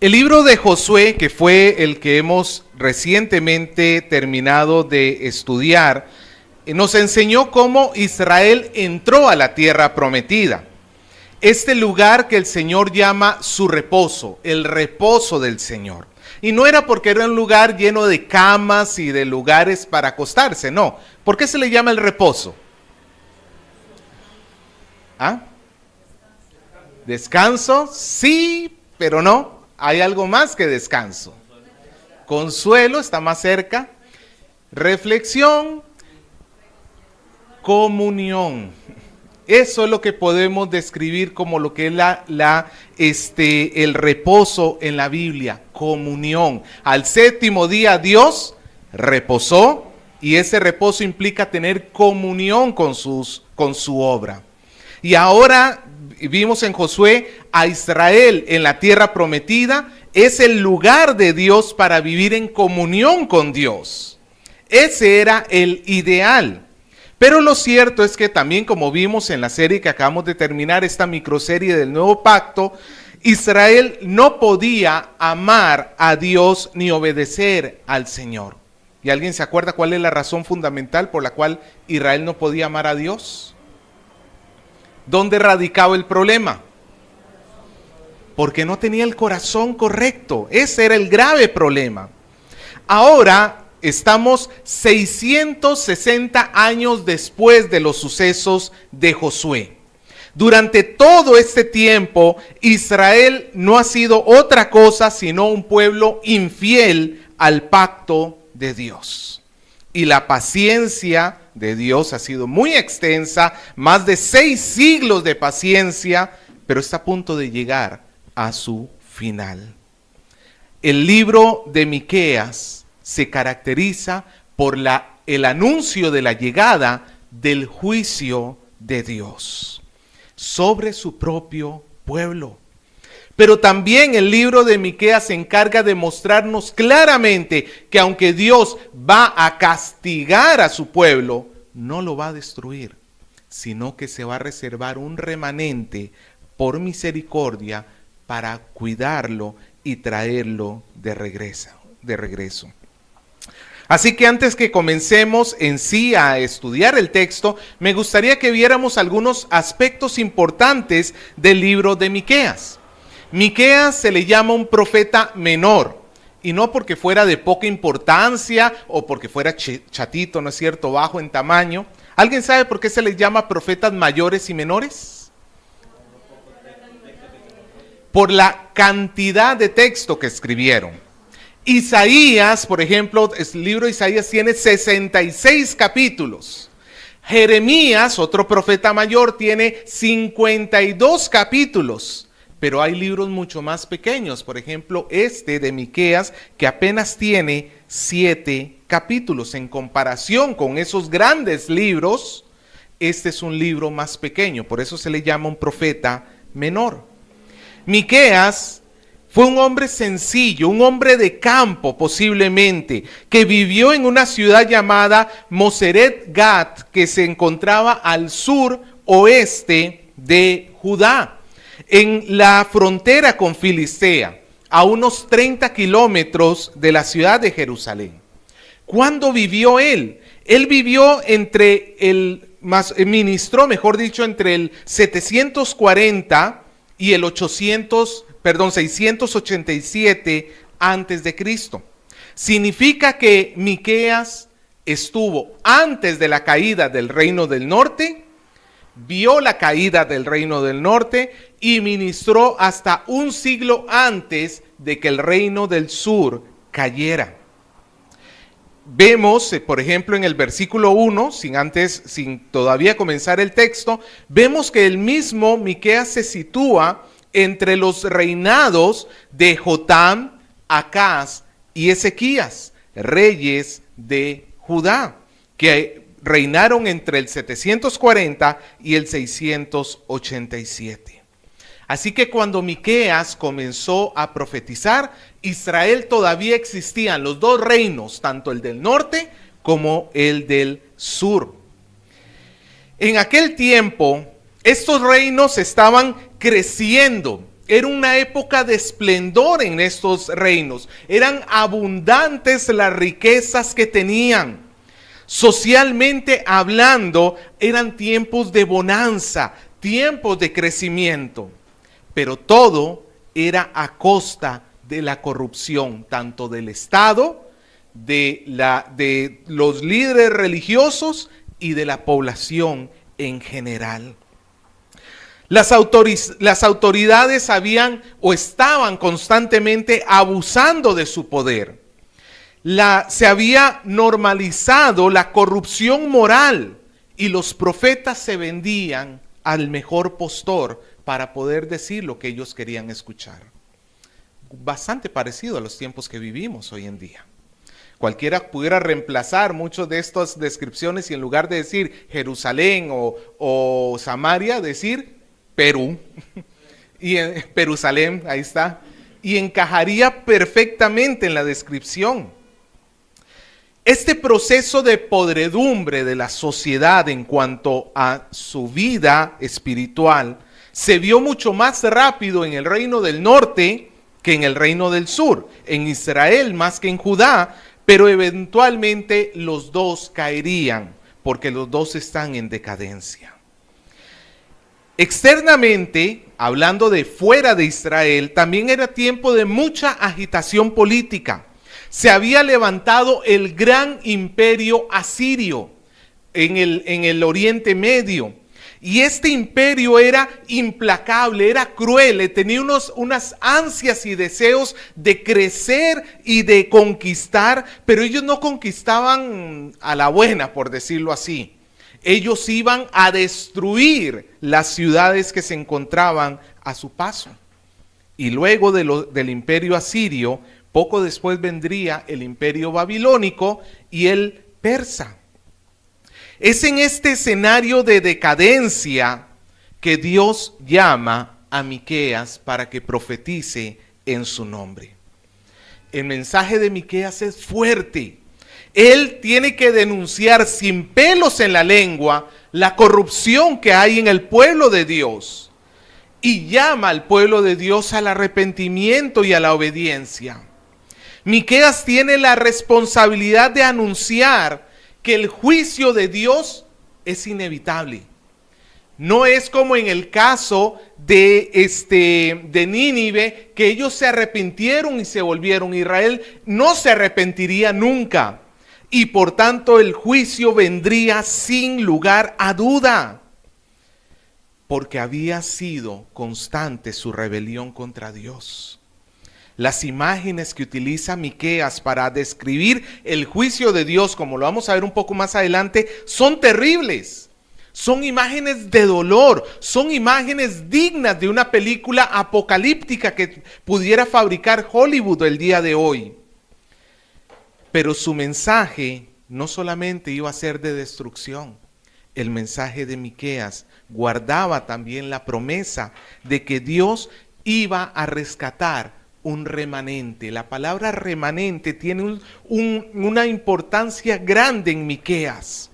El libro de Josué, que fue el que hemos recientemente terminado de estudiar, nos enseñó cómo Israel entró a la tierra prometida. Este lugar que el Señor llama su reposo, el reposo del Señor. Y no era porque era un lugar lleno de camas y de lugares para acostarse, no. ¿Por qué se le llama el reposo? ¿Ah? ¿Descanso? Sí, pero no. Hay algo más que descanso. Consuelo está más cerca. Reflexión. Comunión. Eso es lo que podemos describir como lo que es el reposo en la Biblia. Comunión. Al séptimo día Dios reposó y ese reposo implica tener comunión con su obra. Y ahora vimos en Josué a Israel en la tierra prometida. Es el lugar de Dios para vivir en comunión con Dios. Ese era el ideal. Pero lo cierto es que también, como vimos en la serie que acabamos de terminar, esta microserie del Nuevo Pacto, Israel no podía amar a Dios ni obedecer al Señor. ¿Y alguien se acuerda cuál es la razón fundamental por la cual Israel no podía amar a Dios? ¿Dónde radicaba el problema? Porque no tenía el corazón correcto. Ese era el grave problema. Ahora estamos 660 años después de los sucesos de Josué. Durante todo este tiempo, Israel no ha sido otra cosa sino un pueblo infiel al pacto de Dios. Y la paciencia de Dios ha sido muy extensa, más de 6 siglos de paciencia, pero está a punto de llegar a su final. El libro de Miqueas se caracteriza por el anuncio de la llegada del juicio de Dios sobre su propio pueblo. Pero también el libro de Miqueas se encarga de mostrarnos claramente que aunque Dios va a castigar a su pueblo, no lo va a destruir, sino que se va a reservar un remanente por misericordia para cuidarlo y traerlo de regreso. Así que antes que comencemos en sí a estudiar el texto, me gustaría que viéramos algunos aspectos importantes del libro de Miqueas. Miqueas se le llama un profeta menor, y no porque fuera de poca importancia o porque fuera chatito, ¿no es cierto?, bajo en tamaño. ¿Alguien sabe por qué se les llama profetas mayores y menores? Por la cantidad de texto que escribieron. Isaías, por ejemplo, el libro de Isaías tiene 66 capítulos. Jeremías, otro profeta mayor, tiene 52 capítulos. Pero hay libros mucho más pequeños. Por ejemplo, este de Miqueas, que apenas tiene 7 capítulos. En comparación con esos grandes libros, este es un libro más pequeño. Por eso se le llama un profeta menor. Miqueas fue un hombre sencillo, un hombre de campo posiblemente, que vivió en una ciudad llamada Moseret Gat, que se encontraba al sur oeste de Judá, en la frontera con Filistea, a unos 30 kilómetros de la ciudad de Jerusalén. ¿Cuándo vivió él? Él vivió ministró entre el 740 y el 687 antes de Cristo. Significa que Miqueas estuvo antes de la caída del reino del norte, vio la caída del reino del norte y ministró hasta un siglo antes de que el reino del sur cayera. Vemos, por ejemplo, en el versículo 1, sin todavía comenzar el texto, vemos que el mismo Miqueas se sitúa entre los reinados de Jotam, Acaz y Ezequías, reyes de Judá, que reinaron entre el 740 y el 687. Así que cuando Miqueas comenzó a profetizar, Israel todavía existían los dos reinos, tanto el del norte como el del sur. En aquel tiempo, estos reinos estaban creciendo Era una época de esplendor en estos reinos. Eran abundantes las riquezas que tenían. Socialmente hablando, eran tiempos de bonanza, tiempos de crecimiento. Pero todo era a costa de la corrupción, tanto del Estado, de los líderes religiosos y de la población en general. Las autoridades habían o estaban constantemente abusando de su poder. Se había normalizado la corrupción moral y los profetas se vendían al mejor postor para poder decir lo que ellos querían escuchar. Bastante parecido a los tiempos que vivimos hoy en día. Cualquiera pudiera reemplazar muchas de estas descripciones y en lugar de decir Jerusalén o Samaria, decir Perú, y Jerusalén, ahí está, y encajaría perfectamente en la descripción. Este proceso de podredumbre de la sociedad en cuanto a su vida espiritual se vio mucho más rápido en el reino del norte que en el reino del sur, en Israel más que en Judá, pero eventualmente los dos caerían porque los dos están en decadencia. Externamente, hablando de fuera de Israel, también era tiempo de mucha agitación política. Se había levantado el gran imperio asirio en el Oriente Medio. Y este imperio era implacable, era cruel, tenía unas ansias y deseos de crecer y de conquistar, pero ellos no conquistaban a la buena, por decirlo así. Ellos iban a destruir las ciudades que se encontraban a su paso. Y luego del imperio asirio, poco después vendría el imperio babilónico y el persa. Es en este escenario de decadencia que Dios llama a Miqueas para que profetice en su nombre. El mensaje de Miqueas es fuerte. Él tiene que denunciar sin pelos en la lengua la corrupción que hay en el pueblo de Dios y llama al pueblo de Dios al arrepentimiento y a la obediencia. Miqueas tiene la responsabilidad de anunciar que el juicio de Dios es inevitable. No es como en el caso de Nínive, que ellos se arrepintieron y se volvieron. Israel no se arrepentiría nunca. Y por tanto el juicio vendría sin lugar a duda. Porque había sido constante su rebelión contra Dios. Las imágenes que utiliza Miqueas para describir el juicio de Dios, como lo vamos a ver un poco más adelante, son terribles. Son imágenes de dolor, son imágenes dignas de una película apocalíptica que pudiera fabricar Hollywood el día de hoy. Pero su mensaje no solamente iba a ser de destrucción. El mensaje de Miqueas guardaba también la promesa de que Dios iba a rescatar un remanente. La palabra remanente tiene una importancia grande en Miqueas.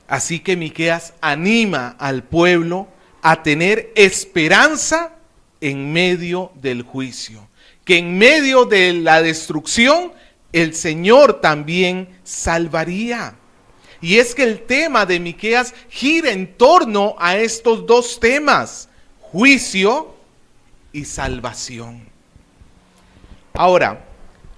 Así que Miqueas anima al pueblo a tener esperanza en medio del juicio. Que en medio de la destrucción, el Señor también salvaría. Y es que el tema de Miqueas gira en torno a estos dos temas: juicio y salvación. Ahora,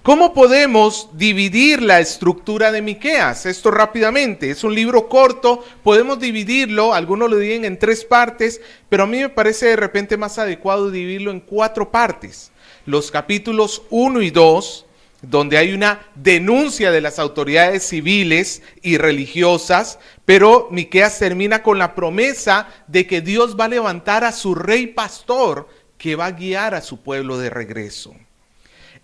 ¿cómo podemos dividir la estructura de Miqueas? Esto rápidamente, es un libro corto, podemos dividirlo, algunos lo dividen en 3 partes, pero a mí me parece de repente más adecuado dividirlo en 4 partes. Los capítulos 1 y 2, donde hay una denuncia de las autoridades civiles y religiosas, pero Miqueas termina con la promesa de que Dios va a levantar a su rey pastor que va a guiar a su pueblo de regreso.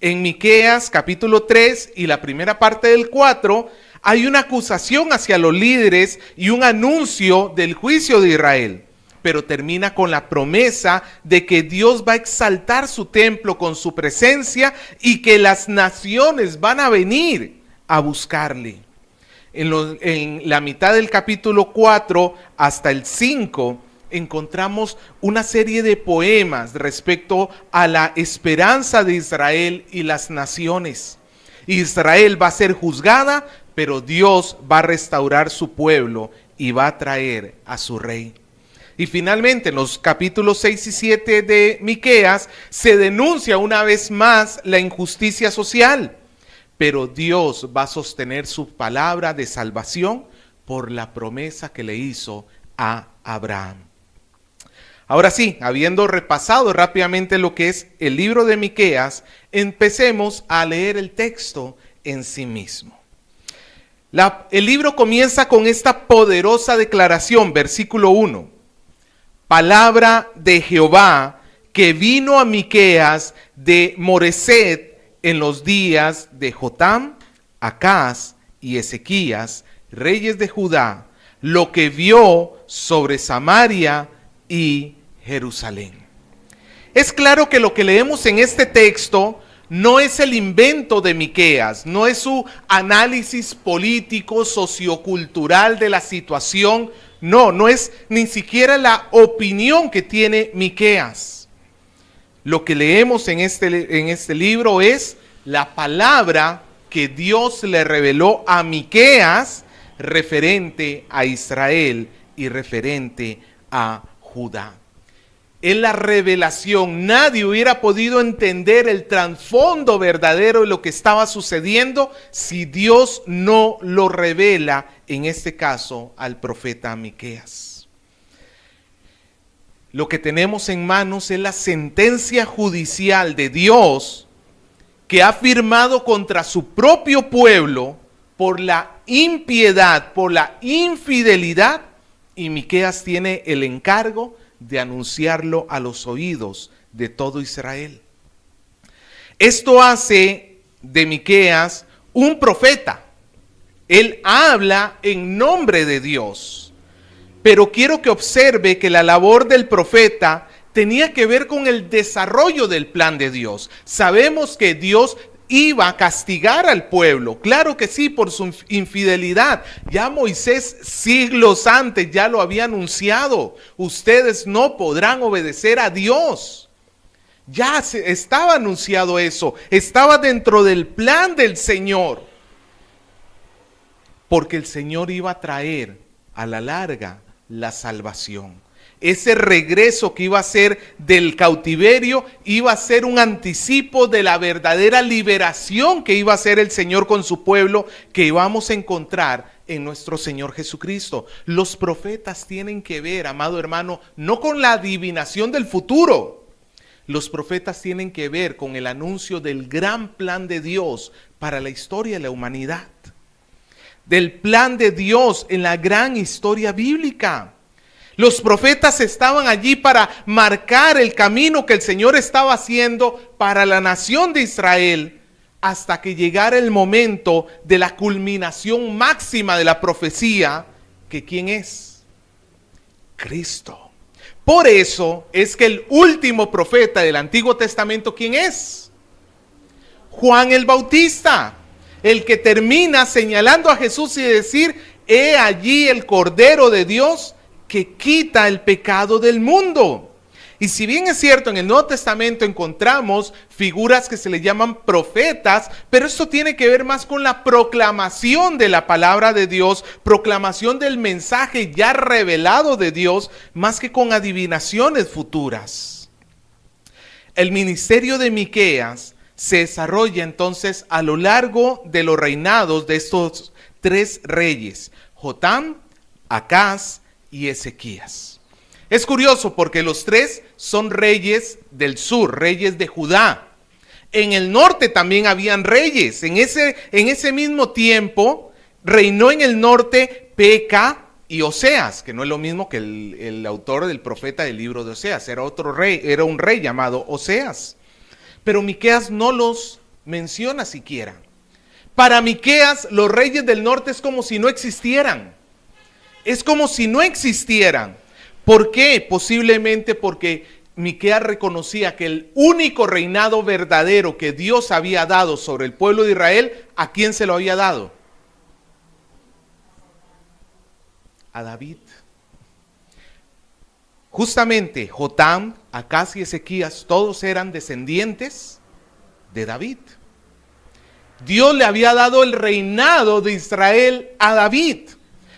En Miqueas capítulo 3 y la primera parte del 4 hay una acusación hacia los líderes y un anuncio del juicio de Israel, pero termina con la promesa de que Dios va a exaltar su templo con su presencia y que las naciones van a venir a buscarle. En la mitad del capítulo 4 hasta el 5 encontramos una serie de poemas respecto a la esperanza de Israel y las naciones. Israel va a ser juzgada, pero Dios va a restaurar su pueblo y va a traer a su rey. Y finalmente, en los capítulos 6 y 7 de Miqueas, se denuncia una vez más la injusticia social, pero Dios va a sostener su palabra de salvación por la promesa que le hizo a Abraham. Ahora sí, habiendo repasado rápidamente lo que es el libro de Miqueas, empecemos a leer el texto en sí mismo. El libro comienza con esta poderosa declaración, versículo 1. Palabra de Jehová que vino a Miqueas de Moreset en los días de Jotam, Acaz y Ezequías, reyes de Judá, lo que vio sobre Samaria y Jerusalén. Es claro que lo que leemos en este texto no es el invento de Miqueas, no es su análisis político, sociocultural de la situación, no es ni siquiera la opinión que tiene Miqueas. Lo que leemos en este libro es la palabra que Dios le reveló a Miqueas referente a Israel y referente a Judá. En la revelación nadie hubiera podido entender el trasfondo verdadero de lo que estaba sucediendo si Dios no lo revela, en este caso, al profeta Miqueas. Lo que tenemos en manos es la sentencia judicial de Dios que ha firmado contra su propio pueblo por la impiedad, por la infidelidad, y Miqueas tiene el encargo de anunciarlo a los oídos de todo Israel. Esto hace de Miqueas un profeta. Él habla en nombre de Dios. Pero quiero que observe que la labor del profeta tenía que ver con el desarrollo del plan de Dios. Sabemos que Dios iba a castigar al pueblo, claro que sí, por su infidelidad. Ya Moisés siglos antes ya lo había anunciado: ustedes no podrán obedecer a Dios. Ya estaba anunciado eso, estaba dentro del plan del Señor, porque el Señor iba a traer a la larga la salvación. Ese regreso que iba a ser del cautiverio iba a ser un anticipo de la verdadera liberación que iba a hacer el Señor con su pueblo, que íbamos a encontrar en nuestro Señor Jesucristo. Los profetas tienen que ver, amado hermano, no con la adivinación del futuro. Los profetas tienen que ver con el anuncio del gran plan de Dios para la historia de la humanidad. Del plan de Dios en la gran historia bíblica. Los profetas estaban allí para marcar el camino que el Señor estaba haciendo para la nación de Israel, hasta que llegara el momento de la culminación máxima de la profecía, que ¿quién es? Cristo. Por eso es que el último profeta del Antiguo Testamento, ¿quién es? Juan el Bautista, el que termina señalando a Jesús y decir: he allí el Cordero de Dios que quita el pecado del mundo. Y si bien es cierto, en el Nuevo Testamento encontramos figuras que se le llaman profetas, pero esto tiene que ver más con la proclamación de la palabra de Dios, proclamación del mensaje ya revelado de Dios, más que con adivinaciones futuras. El ministerio de Miqueas se desarrolla entonces a lo largo de los reinados de estos tres reyes: Jotam, Acaz y Ezequías. Es curioso porque los tres son reyes del sur, reyes de Judá. En el norte también habían reyes. En ese mismo tiempo reinó en el norte Peca y Oseas, que no es lo mismo que el autor del profeta del libro de Oseas. Era otro rey, era un rey llamado Oseas. Pero Miqueas no los menciona siquiera. Para Miqueas, los reyes del norte es como si no existieran. Es como si no existieran. ¿Por qué? Posiblemente porque Miqueas reconocía que el único reinado verdadero que Dios había dado sobre el pueblo de Israel, ¿a quién se lo había dado? A David. justamente Jotam, Acaz y Ezequías, todos eran descendientes de David. Dios le había dado el reinado de Israel a David.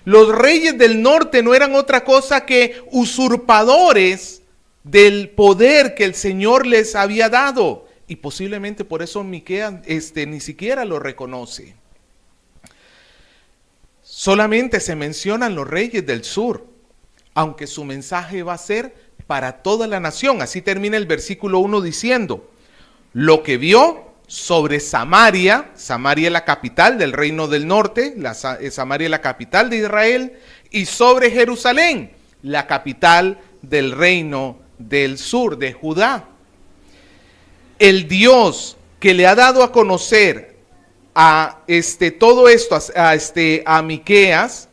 Los reyes del norte no eran otra cosa que usurpadores del poder que el Señor les había dado. Y posiblemente por eso Miqueas ni siquiera lo reconoce. Solamente se mencionan los reyes del sur, aunque su mensaje va a ser para toda la nación. Así termina el versículo 1 diciendo: lo que vio sobre Samaria, Samaria es la capital del reino del norte, Samaria es la capital de Israel, y sobre Jerusalén, la capital del reino del sur, de Judá. El Dios que le ha dado a conocer a todo esto a Miqueas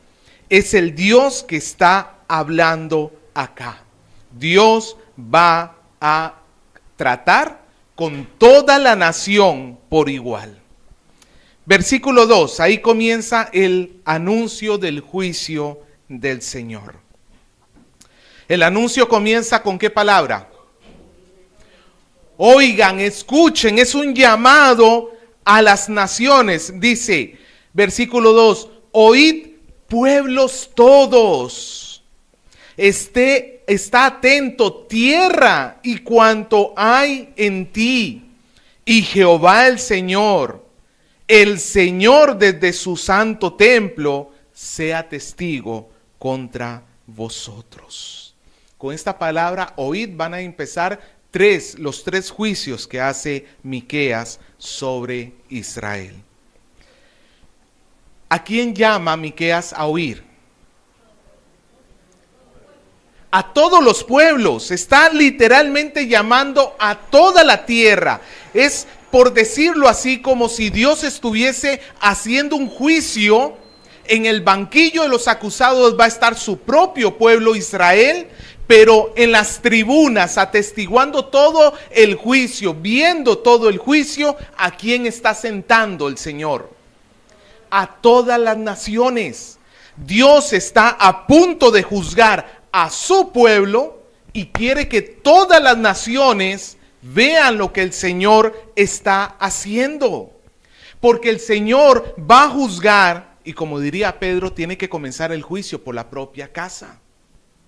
es el Dios que está hablando acá. Dios va a tratar con toda la nación por igual. Versículo 2, ahí comienza el anuncio del juicio del Señor. El anuncio comienza con ¿qué palabra? Oigan, escuchen, es un llamado a las naciones. Dice, versículo 2, oíd pueblos todos. Está atento tierra y cuanto hay en ti. Y Jehová el Señor desde su santo templo, sea testigo contra vosotros. Con esta palabra, oíd, van a empezar los tres juicios que hace Miqueas sobre Israel. ¿A quién llama Miqueas a oír? A todos los pueblos. Está literalmente llamando a toda la tierra. Es, por decirlo así, como si Dios estuviese haciendo un juicio. En el banquillo de los acusados va a estar su propio pueblo Israel, pero en las tribunas, atestiguando todo el juicio, viendo todo el juicio, ¿a quién está sentando el Señor? A todas las naciones. Dios está a punto de juzgar a su pueblo y quiere que todas las naciones vean lo que el Señor está haciendo. Porque el Señor va a juzgar, y como diría Pedro, tiene que comenzar el juicio por la propia casa.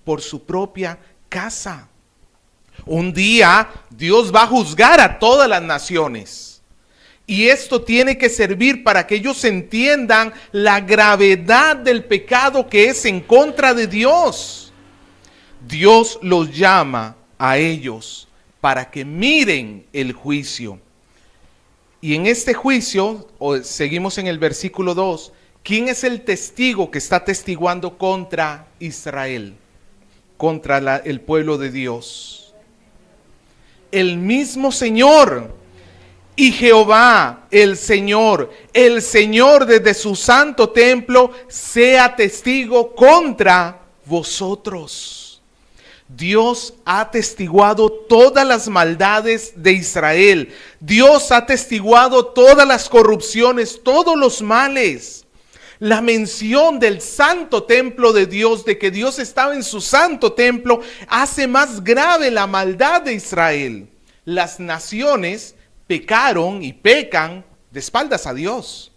Por su propia casa. Un día Dios va a juzgar a todas las naciones. Y esto tiene que servir para que ellos entiendan la gravedad del pecado que es en contra de Dios. Dios los llama a ellos para que miren el juicio. Y en este juicio, seguimos en el versículo 2, ¿quién es el testigo que está testiguando contra Israel? Contra el pueblo de Dios. El mismo Señor. Y Jehová, el Señor desde su santo templo, sea testigo contra vosotros. Dios ha atestiguado todas las maldades de Israel. Dios ha atestiguado todas las corrupciones, todos los males. La mención del santo templo de Dios, de que Dios estaba en su santo templo, hace más grave la maldad de Israel. Las naciones pecaron y pecan de espaldas a Dios.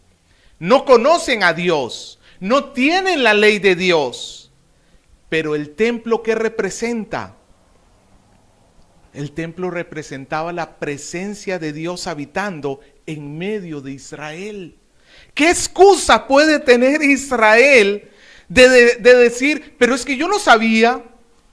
No conocen a Dios, no tienen la ley de Dios. Pero el templo, ¿qué representa? El templo representaba la presencia de Dios habitando en medio de Israel. ¿Qué excusa puede tener Israel de decir, pero es que yo no sabía,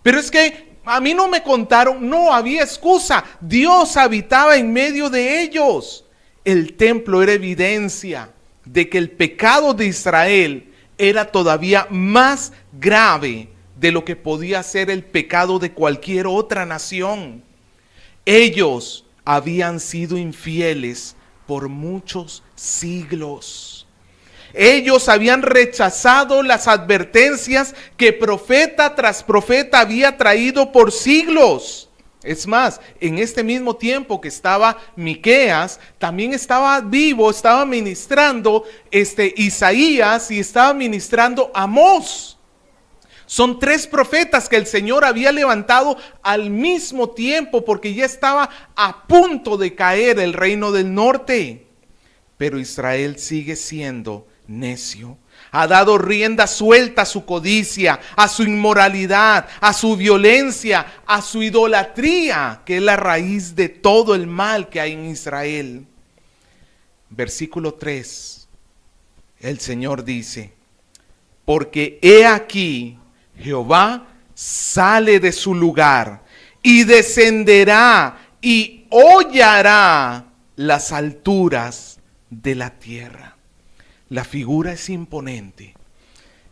pero es que a mí no me contaron? No había excusa. Dios habitaba en medio de ellos. El templo era evidencia de que el pecado de Israel era todavía más grave de lo que podía ser el pecado de cualquier otra nación. Ellos habían sido infieles por muchos siglos. Ellos habían rechazado las advertencias que profeta tras profeta había traído por siglos. Es más, en este mismo tiempo que estaba Miqueas, también estaba vivo, estaba ministrando Isaías y estaba ministrando Amós. Son 3 profetas que el Señor había levantado al mismo tiempo porque ya estaba a punto de caer el reino del norte. Pero Israel sigue siendo necio. Ha dado rienda suelta a su codicia, a su inmoralidad, a su violencia, a su idolatría, que es la raíz de todo el mal que hay en Israel. Versículo 3, el Señor dice: porque he aquí, Jehová sale de su lugar y descenderá y hollará las alturas de la tierra. La figura es imponente.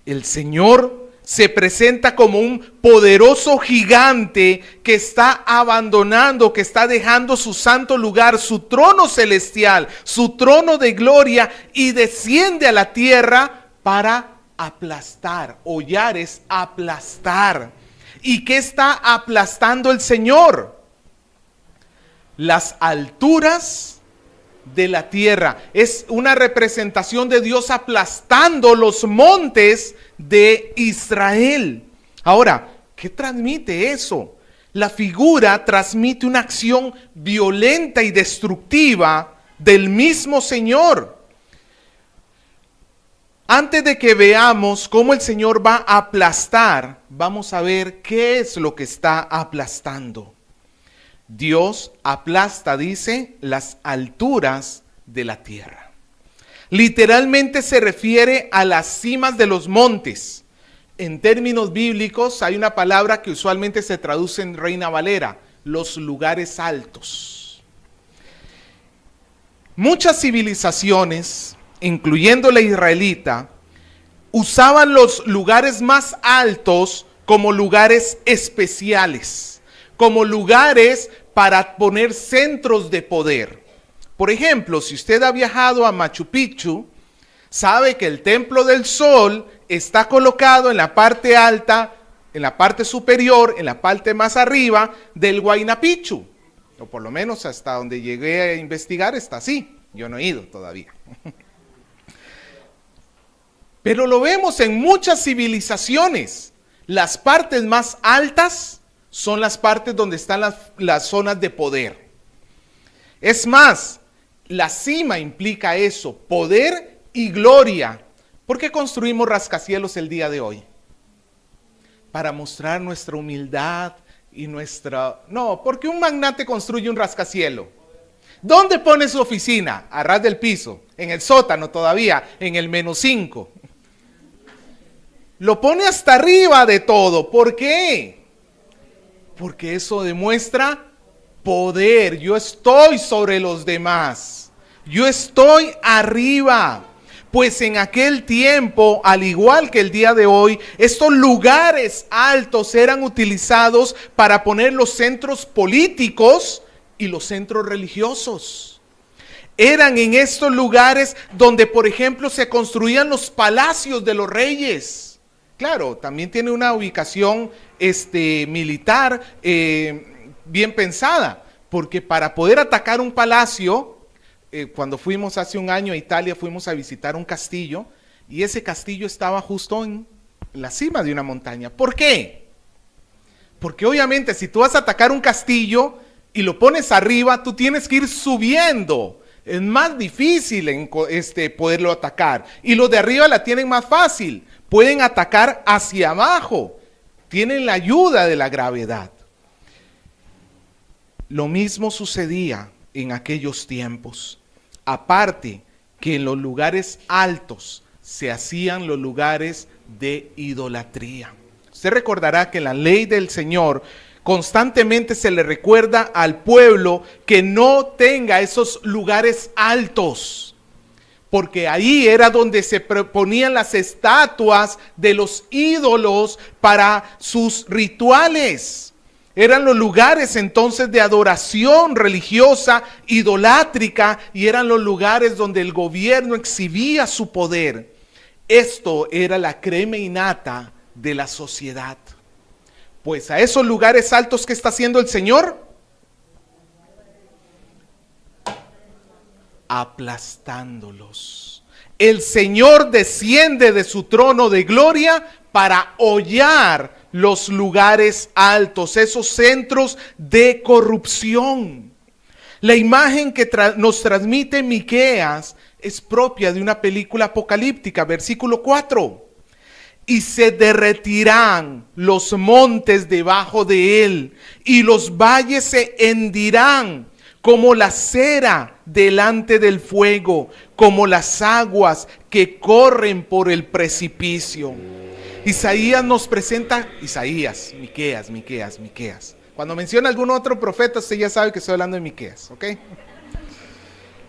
El Señor se presenta como un poderoso gigante que está abandonando, que está dejando su santo lugar, su trono celestial, su trono de gloria, y desciende a la tierra para aplastar. Hollar es aplastar. ¿Y qué está aplastando el Señor? Las alturas de la tierra. Es una representación de Dios aplastando los montes de Israel. Ahora, ¿qué transmite eso? La figura transmite una acción violenta y destructiva del mismo Señor. Antes de que veamos cómo el Señor va a aplastar, vamos a ver qué es lo que está aplastando. Dios aplasta, dice, las alturas de la tierra. Literalmente se refiere a las cimas de los montes. En términos bíblicos hay una palabra que usualmente se traduce en Reina Valera: los lugares altos. Muchas civilizaciones, incluyendo la israelita, usaban los lugares más altos como lugares especiales, como lugares para poner centros de poder. Por ejemplo, si usted ha viajado a Machu Picchu, sabe que el Templo del Sol está colocado en la parte alta, en la parte superior, en la parte más arriba del Huayna Picchu. O por lo menos hasta donde llegué a investigar está así. Yo no he ido todavía. Pero lo vemos en muchas civilizaciones. Las partes más altas son las partes donde están las zonas de poder. Es más, la cima implica eso, poder y gloria. ¿Por qué construimos rascacielos el día de hoy? Para mostrar nuestra humildad y nuestra... No, porque un magnate construye un rascacielos. ¿Dónde pone su oficina? A ras del piso, en el sótano todavía, en el -5. Lo pone hasta arriba de todo. ¿Por qué? Porque eso demuestra poder. Yo estoy sobre los demás. Yo estoy arriba. Pues en aquel tiempo, al igual que el día de hoy, estos lugares altos eran utilizados para poner los centros políticos y los centros religiosos. Eran en estos lugares donde, por ejemplo, se construían los palacios de los reyes. Claro, también tiene una ubicación militar bien pensada, porque para poder atacar un palacio, cuando fuimos hace un año a Italia, fuimos a visitar un castillo, y ese castillo estaba justo en la cima de una montaña. ¿Por qué? Porque obviamente si tú vas a atacar un castillo y lo pones arriba, tú tienes que ir subiendo. Es más difícil poderlo atacar. Y los de arriba la tienen más fácil. Pueden atacar hacia abajo. Tienen la ayuda de la gravedad. Lo mismo sucedía en aquellos tiempos. Aparte que en los lugares altos se hacían los lugares de idolatría. Usted recordará que en la ley del Señor constantemente se le recuerda al pueblo que no tenga esos lugares altos, porque ahí era donde se ponían las estatuas de los ídolos para sus rituales. Eran los lugares entonces de adoración religiosa, idolátrica, y eran los lugares donde el gobierno exhibía su poder. Esto era la crema innata de la sociedad. Pues a esos lugares altos, ¿qué está haciendo el Señor? Aplastándolos. El Señor desciende de su trono de gloria para hollar los lugares altos, esos centros de corrupción. La imagen que nos transmite Miqueas es propia de una película apocalíptica, versículo 4. Y se derretirán los montes debajo de él, y los valles se hendirán como la cera delante del fuego, como las aguas que corren por el precipicio. Miqueas. Cuando menciona algún otro profeta, usted ya sabe que estoy hablando de Miqueas, ¿ok?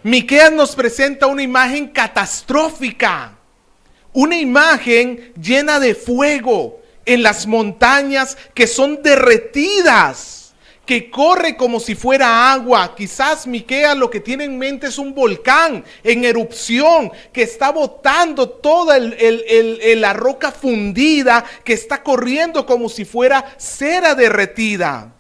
Miqueas nos presenta una imagen catastrófica. Una imagen llena de fuego en las montañas que son derretidas, que corre como si fuera agua. Quizás Miqueas lo que tiene en mente es un volcán en erupción que está botando toda la roca fundida, que está corriendo como si fuera cera derretida.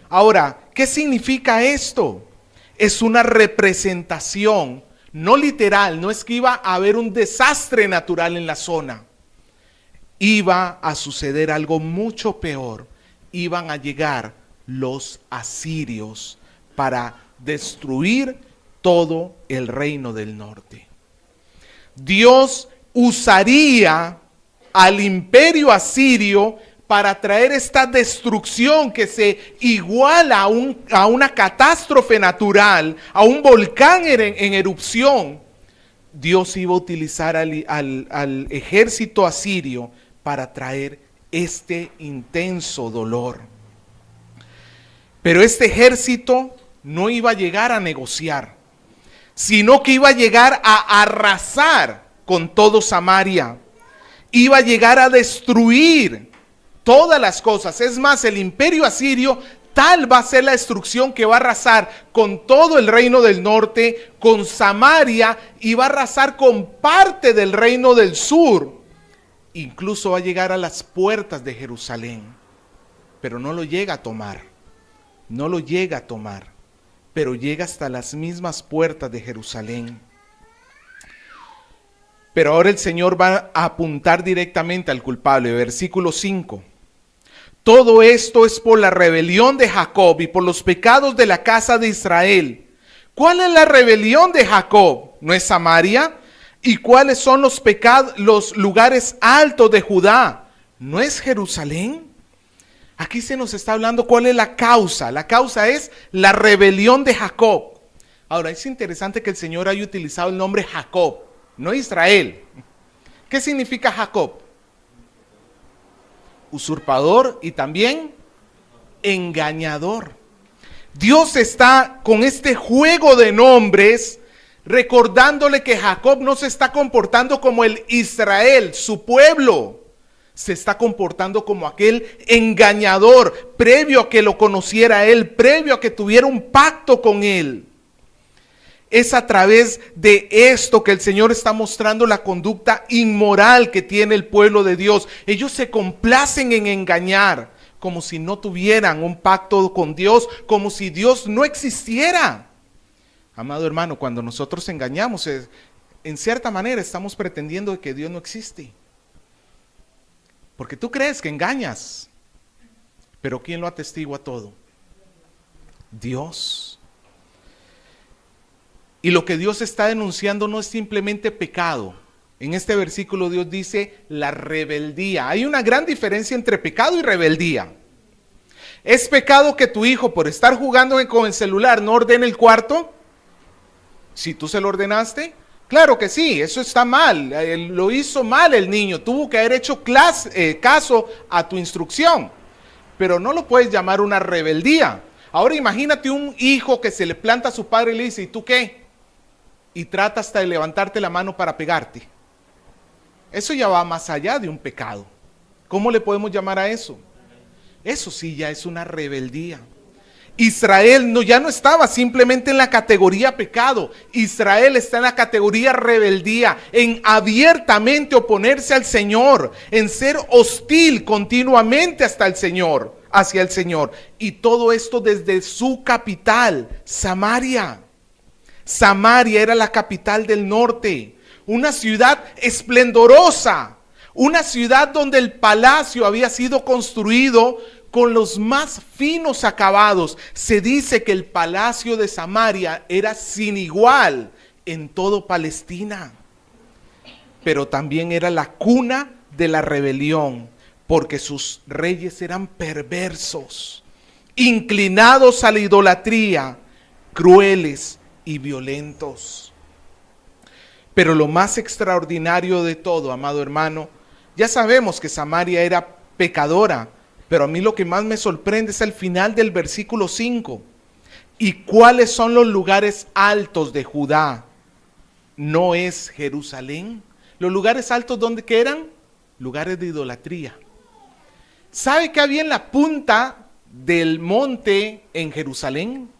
Ahora, ¿qué significa esto? Es una representación. No literal, no es que iba a haber un desastre natural en la zona. Iba a suceder algo mucho peor. Iban a llegar los asirios para destruir todo el reino del norte. Dios usaría al imperio asirio para traer esta destrucción que se iguala a una catástrofe natural, a un volcán en erupción. Dios iba a utilizar al ejército asirio para traer este intenso dolor. Pero este ejército no iba a llegar a negociar, sino que iba a llegar a arrasar con todo Samaria. Iba a llegar a destruir todas las cosas. Es más, el imperio asirio, tal va a ser la destrucción que va a arrasar con todo el reino del norte, con Samaria, y va a arrasar con parte del reino del sur. Incluso va a llegar a las puertas de Jerusalén, pero no lo llega a tomar. No lo llega a tomar, pero llega hasta las mismas puertas de Jerusalén. Pero ahora el Señor va a apuntar directamente al culpable. Versículo 5. Todo esto es por la rebelión de Jacob y por los pecados de la casa de Israel. ¿Cuál es la rebelión de Jacob? ¿No es Samaria? ¿Y cuáles son los pecados, los lugares altos de Judá? ¿No es Jerusalén? Aquí se nos está hablando cuál es la causa. La causa es la rebelión de Jacob. Ahora, es interesante que el Señor haya utilizado el nombre Jacob, no Israel. ¿Qué significa Jacob? Usurpador y también engañador. Dios está con este juego de nombres recordándole que Jacob no se está comportando como el Israel, su pueblo. Se está comportando como aquel engañador, previo a que lo conociera él, previo a que tuviera un pacto con él. Es a través de esto que el Señor está mostrando la conducta inmoral que tiene el pueblo de Dios. Ellos se complacen en engañar, como si no tuvieran un pacto con Dios, como si Dios no existiera. Amado hermano, cuando nosotros engañamos, en cierta manera estamos pretendiendo que Dios no existe. Porque tú crees que engañas, pero ¿quién lo atestigua todo? Dios. Y lo que Dios está denunciando no es simplemente pecado. En este versículo Dios dice la rebeldía. Hay una gran diferencia entre pecado y rebeldía. ¿Es pecado que tu hijo por estar jugando con el celular no ordene el cuarto? Si tú se lo ordenaste, claro que sí, eso está mal. Lo hizo mal el niño, tuvo que haber hecho caso a tu instrucción. Pero no lo puedes llamar una rebeldía. Ahora imagínate un hijo que se le planta a su padre y le dice, ¿y tú qué? Y trata hasta de levantarte la mano para pegarte. Eso ya va más allá de un pecado. ¿Cómo le podemos llamar a eso? Eso sí ya es una rebeldía. Israel ya no estaba simplemente en la categoría pecado. Israel está en la categoría rebeldía, en abiertamente oponerse al Señor, en ser hostil continuamente hacia el Señor. Y todo esto desde su capital, Samaria. Samaria era la capital del norte, una ciudad esplendorosa, una ciudad donde el palacio había sido construido con los más finos acabados. Se dice que el palacio de Samaria era sin igual en todo Palestina, pero también era la cuna de la rebelión, porque sus reyes eran perversos, inclinados a la idolatría, crueles y violentos. Pero lo más extraordinario de todo, amado hermano, ya sabemos que Samaria era pecadora, pero a mí lo que más me sorprende es el final del versículo 5. ¿Y cuáles son los lugares altos de Judá? ¿No es Jerusalén? Los lugares altos, ¿dónde que eran? Lugares de idolatría. ¿Sabe qué había en la punta del monte en Jerusalén?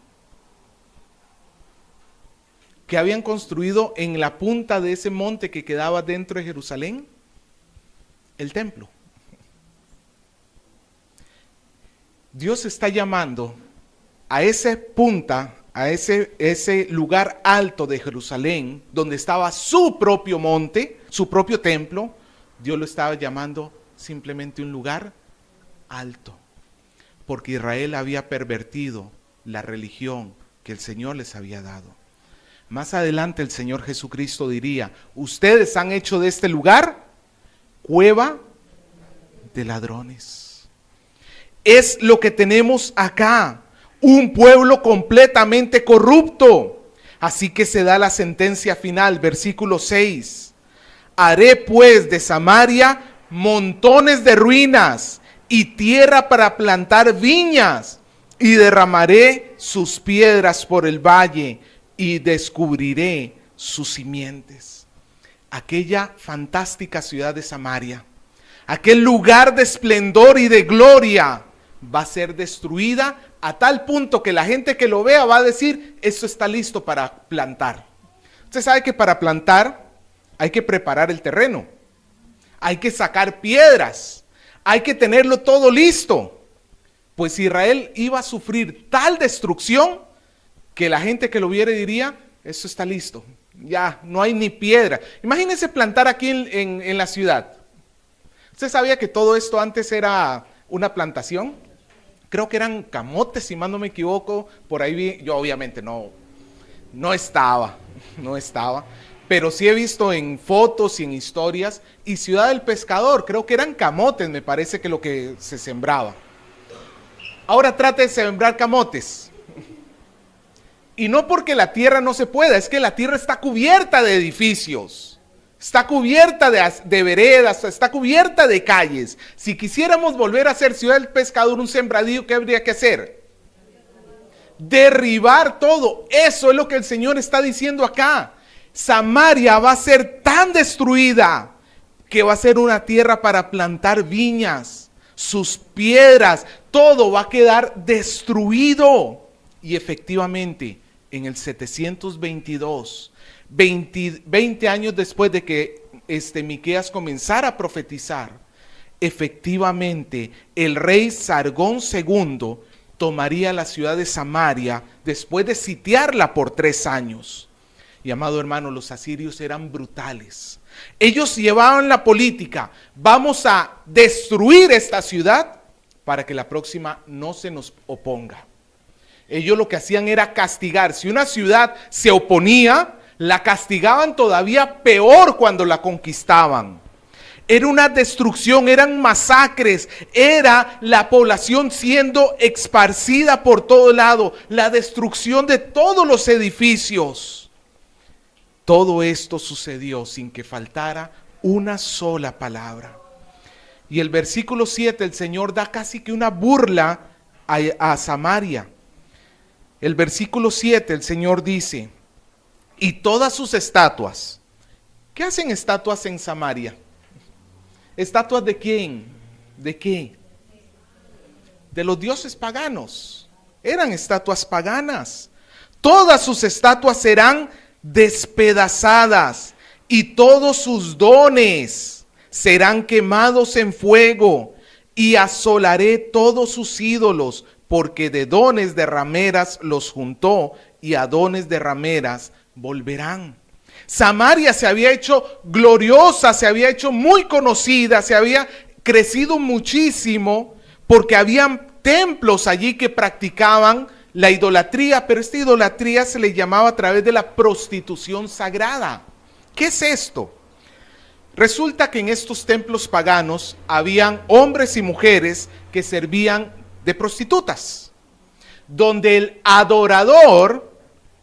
¿Qué habían construido en la punta de ese monte que quedaba dentro de Jerusalén? El templo. Dios está llamando a esa punta, a ese lugar alto de Jerusalén, donde estaba su propio monte, su propio templo. Dios lo estaba llamando simplemente un lugar alto, porque Israel había pervertido la religión que el Señor les había dado. Más adelante el Señor Jesucristo diría: ustedes han hecho de este lugar cueva de ladrones. Es lo que tenemos acá, un pueblo completamente corrupto. Así que se da la sentencia final, versículo 6. Haré pues de Samaria montones de ruinas y tierra para plantar viñas, y derramaré sus piedras por el valle y descubriré sus simientes. Aquella fantástica ciudad de Samaria, aquel lugar de esplendor y de gloria, va a ser destruida a tal punto que la gente que lo vea va a decir: esto está listo para plantar. Usted sabe que para plantar hay que preparar el terreno, hay que sacar piedras, hay que tenerlo todo listo. Pues Israel iba a sufrir tal destrucción que la gente que lo viera diría: esto está listo, ya no hay ni piedra. Imagínense plantar aquí en la ciudad. ¿Usted sabía que todo esto antes era una plantación? Creo que eran camotes, si más no me equivoco. Por ahí vi, yo obviamente no estaba, pero sí he visto en fotos y en historias. Y Ciudad del Pescador, creo que eran camotes, me parece que lo que se sembraba. Ahora trate de sembrar camotes. Y no porque la tierra no se pueda, es que la tierra está cubierta de edificios. Está cubierta de veredas, está cubierta de calles. Si quisiéramos volver a hacer Ciudad del Pescador un sembradío, ¿qué habría que hacer? Derribar todo. Eso es lo que el Señor está diciendo acá. Samaria va a ser tan destruida que va a ser una tierra para plantar viñas. Sus piedras, todo va a quedar destruido. Y efectivamente, en el 722, 20 años después de que Miqueas comenzara a profetizar, efectivamente el rey Sargón II tomaría la ciudad de Samaria después de sitiarla por 3 años. Y amado hermano, los asirios eran brutales. Ellos llevaban la política: vamos a destruir esta ciudad para que la próxima no se nos oponga. Ellos lo que hacían era castigar. Si una ciudad se oponía, la castigaban todavía peor cuando la conquistaban. Era una destrucción, eran masacres, era la población siendo esparcida por todo lado, la destrucción de todos los edificios. Todo esto sucedió sin que faltara una sola palabra. Y el versículo 7, el Señor da casi que una burla a Samaria. El versículo 7, el Señor dice: y todas sus estatuas. ¿Qué hacen estatuas en Samaria? ¿Estatuas de quién? ¿De qué? De los dioses paganos. Eran estatuas paganas. Todas sus estatuas serán despedazadas y todos sus dones serán quemados en fuego, y asolaré todos sus ídolos, porque de dones de rameras los juntó y a dones de rameras volverán. Samaria se había hecho gloriosa, se había hecho muy conocida, se había crecido muchísimo porque habían templos allí que practicaban la idolatría, pero esta idolatría se le llamaba a través de la prostitución sagrada. ¿Qué es esto? Resulta que en estos templos paganos habían hombres y mujeres que servían de prostitutas, donde el adorador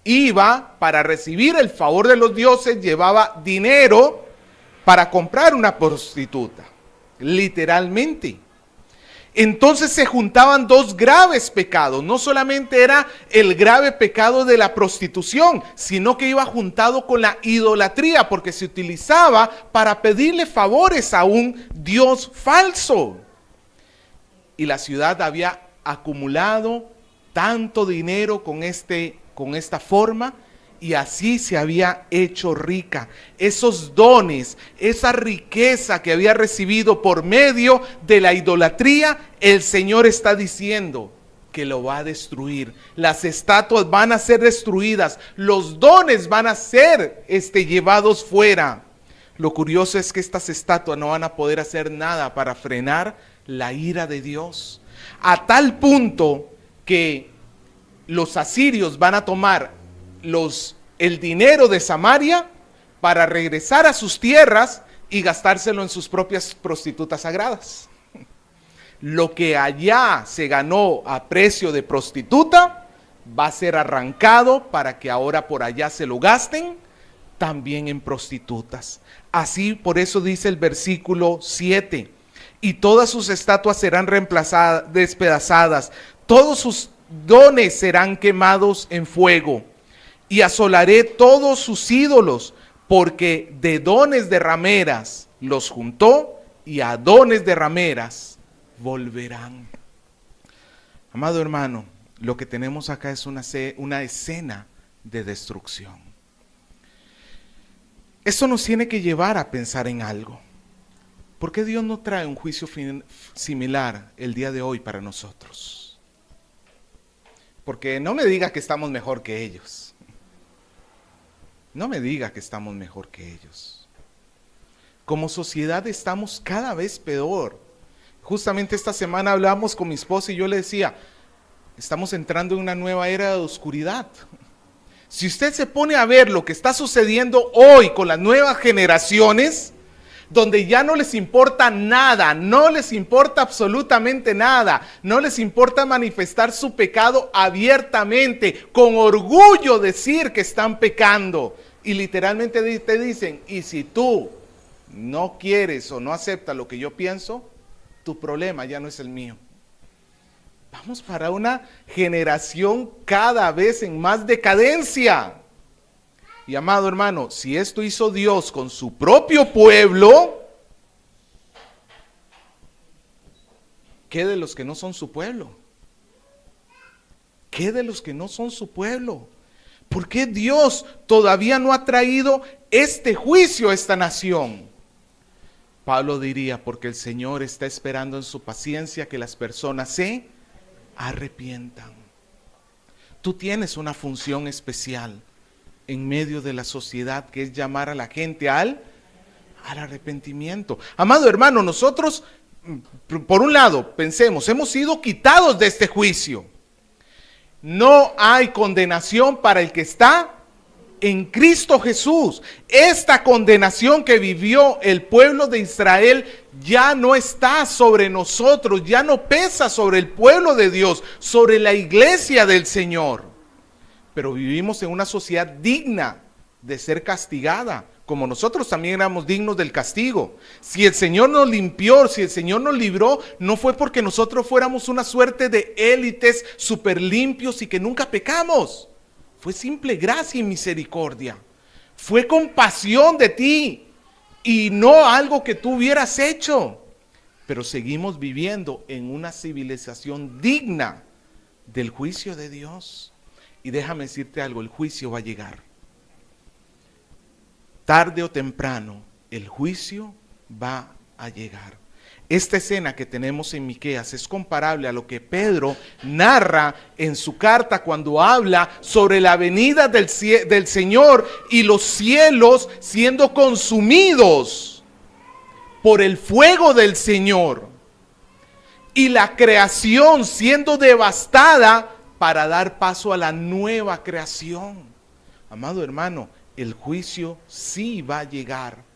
iba para recibir el favor de los dioses, llevaba dinero para comprar una prostituta, literalmente. Entonces se juntaban dos graves pecados. No solamente era el grave pecado de la prostitución, sino que iba juntado con la idolatría, porque se utilizaba para pedirle favores a un dios falso. Y la ciudad había acumulado tanto dinero con esta forma, y así se había hecho rica. Esos dones, esa riqueza que había recibido por medio de la idolatría, el Señor está diciendo que lo va a destruir. Las estatuas van a ser destruidas, los dones van a ser llevados fuera. Lo curioso es que estas estatuas no van a poder hacer nada para frenar la ira de Dios, a tal punto que los asirios van a tomar el dinero de Samaria para regresar a sus tierras y gastárselo en sus propias prostitutas sagradas. Lo que allá se ganó a precio de prostituta va a ser arrancado para que ahora por allá se lo gasten también en prostitutas. Así, por eso dice el versículo 7, y todas sus estatuas serán reemplazadas, despedazadas, todos sus dones serán quemados en fuego, y asolaré todos sus ídolos, porque de dones de rameras los juntó, y a dones de rameras volverán. Amado hermano, lo que tenemos acá es una escena de destrucción. Esto nos tiene que llevar a pensar en algo. ¿Por qué Dios no trae un juicio similar el día de hoy para nosotros? Porque no me diga que estamos mejor que ellos. No me diga que estamos mejor que ellos. Como sociedad estamos cada vez peor. Justamente esta semana hablábamos con mi esposa y yo le decía, estamos entrando en una nueva era de oscuridad. Si usted se pone a ver lo que está sucediendo hoy con las nuevas generaciones, donde ya no les importa nada, no les importa absolutamente nada, no les importa manifestar su pecado abiertamente, con orgullo decir que están pecando, y literalmente te dicen, y si tú no quieres o no aceptas lo que yo pienso, tu problema ya no es el mío. Vamos para una generación cada vez en más decadencia. Y amado hermano, si esto hizo Dios con su propio pueblo, ¿qué de los que no son su pueblo? ¿Qué de los que no son su pueblo? ¿Por qué Dios todavía no ha traído este juicio a esta nación? Pablo diría, porque el Señor está esperando en su paciencia que las personas se arrepientan. Tú tienes una función especial en medio de la sociedad, que es llamar a la gente al arrepentimiento. Amado hermano, nosotros, por un lado, pensemos, hemos sido quitados de este juicio. No hay condenación para el que está en Cristo Jesús. Esta condenación que vivió el pueblo de Israel ya no está sobre nosotros, ya no pesa sobre el pueblo de Dios, sobre la iglesia del Señor. Pero vivimos en una sociedad digna de ser castigada, como nosotros también éramos dignos del castigo. Si el Señor nos limpió, si el Señor nos libró, no fue porque nosotros fuéramos una suerte de élites súper limpios y que nunca pecamos. Fue simple gracia y misericordia. Fue compasión de ti y no algo que tú hubieras hecho. Pero seguimos viviendo en una civilización digna del juicio de Dios. Y déjame decirte algo, el juicio va a llegar. Tarde o temprano, el juicio va a llegar. Esta escena que tenemos en Miqueas es comparable a lo que Pedro narra en su carta cuando habla sobre la venida del Señor y los cielos siendo consumidos por el fuego del Señor y la creación siendo devastada para dar paso a la nueva creación. Amado hermano, el juicio sí va a llegar.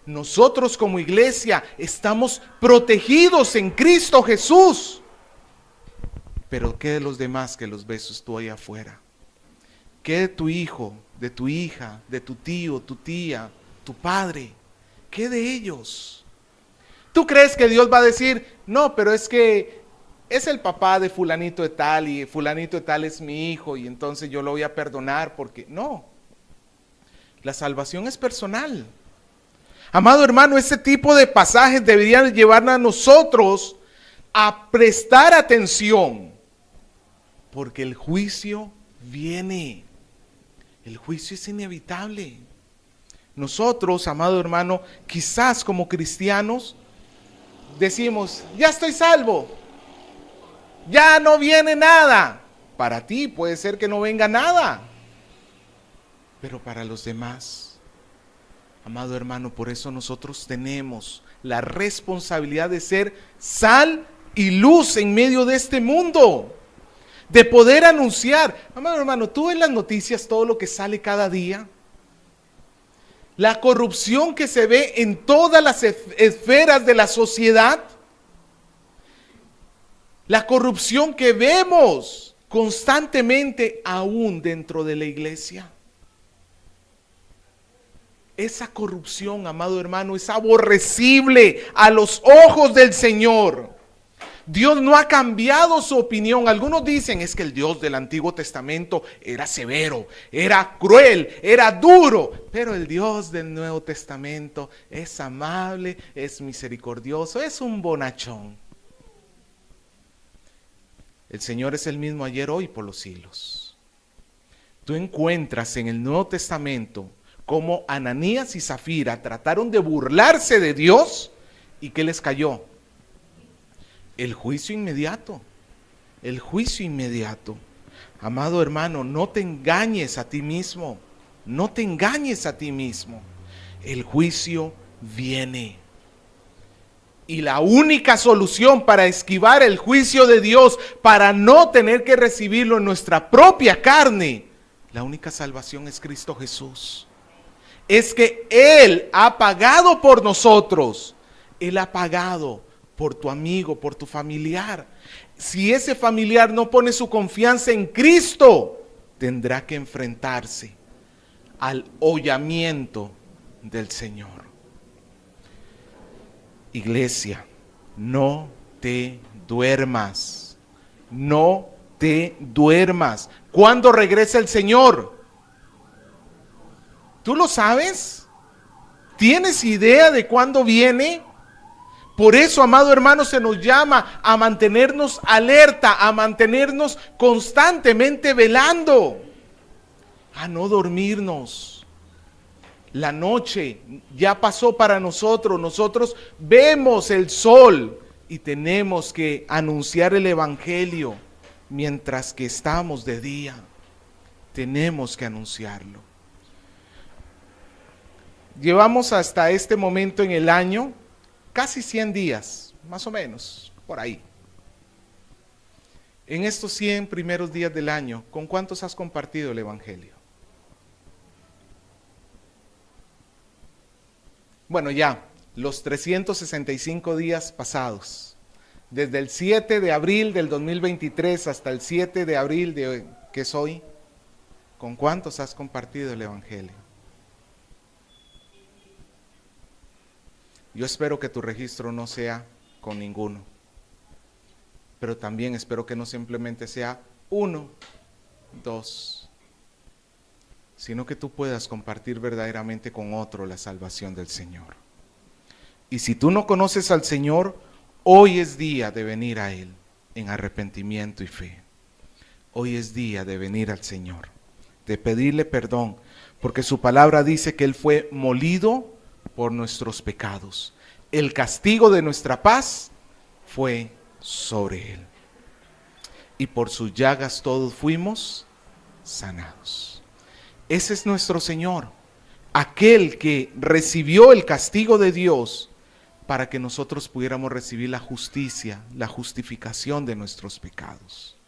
Nosotros como iglesia estamos protegidos en Cristo Jesús. Pero ¿qué de los demás que los ves tú allá afuera? ¿Qué de tu hijo, de tu hija, de tu tío, tu tía, tu padre? ¿Qué de ellos? ¿Tú crees que Dios va a decir, no, pero es que es el papá de fulanito de tal y fulanito de tal es mi hijo y entonces yo lo voy a perdonar porque no? La salvación es personal. Amado hermano, ese tipo de pasajes deberían llevarnos a nosotros a prestar atención, porque el juicio viene. El juicio es inevitable. Nosotros, amado hermano, quizás como cristianos decimos, ya estoy salvo, ya no viene nada. Para ti puede ser que no venga nada, pero para los demás, amado hermano, por eso nosotros tenemos la responsabilidad de ser sal y luz en medio de este mundo, de poder anunciar. Amado hermano, tú ves las noticias, todo lo que sale cada día, la corrupción que se ve en todas las esferas de la sociedad, la corrupción que vemos constantemente aún dentro de la iglesia. Esa corrupción, amado hermano, es aborrecible a los ojos del Señor. Dios no ha cambiado su opinión. Algunos dicen, es que el Dios del Antiguo Testamento era severo, era cruel, era duro. Pero el Dios del Nuevo Testamento es amable, es misericordioso, es un bonachón. El Señor es el mismo ayer, hoy, por los siglos. Tú encuentras en el Nuevo Testamento como Ananías y Zafira trataron de burlarse de Dios y ¿qué les cayó? El juicio inmediato, el juicio inmediato. Amado hermano, no te engañes a ti mismo, no te engañes a ti mismo. El juicio viene. Y la única solución para esquivar el juicio de Dios, para no tener que recibirlo en nuestra propia carne, la única salvación es Cristo Jesús. Es que Él ha pagado por nosotros. Él ha pagado por tu amigo, por tu familiar. Si ese familiar no pone su confianza en Cristo, tendrá que enfrentarse al hollamiento del Señor. Iglesia, no te duermas. No te duermas. ¿Cuándo regresa el Señor? ¿Tú lo sabes? ¿Tienes idea de cuándo viene? Por eso, amado hermano, se nos llama a mantenernos alerta, a mantenernos constantemente velando, a no dormirnos. La noche ya pasó para nosotros. Nosotros vemos el sol y tenemos que anunciar el evangelio mientras que estamos de día. Tenemos que anunciarlo. Llevamos hasta este momento en el año casi 100 días, más o menos, por ahí. En estos 100 primeros días del año, ¿con cuántos has compartido el evangelio? Bueno, ya, los 365 días pasados, desde el 7 de abril del 2023 hasta el 7 de abril de que es hoy, ¿con cuántos has compartido el evangelio? Yo espero que tu registro no sea con ninguno, pero también espero que no simplemente sea 1, 2, sino que tú puedas compartir verdaderamente con otro la salvación del Señor. Y si tú no conoces al Señor, hoy es día de venir a Él en arrepentimiento y fe. Hoy es día de venir al Señor, de pedirle perdón, porque su palabra dice que Él fue molido por nuestros pecados. el castigo de nuestra paz fue sobre él. Y por sus llagas todos fuimos sanados. Ese es nuestro Señor, aquel que recibió el castigo de Dios para que nosotros pudiéramos recibir la justicia, la justificación de nuestros pecados.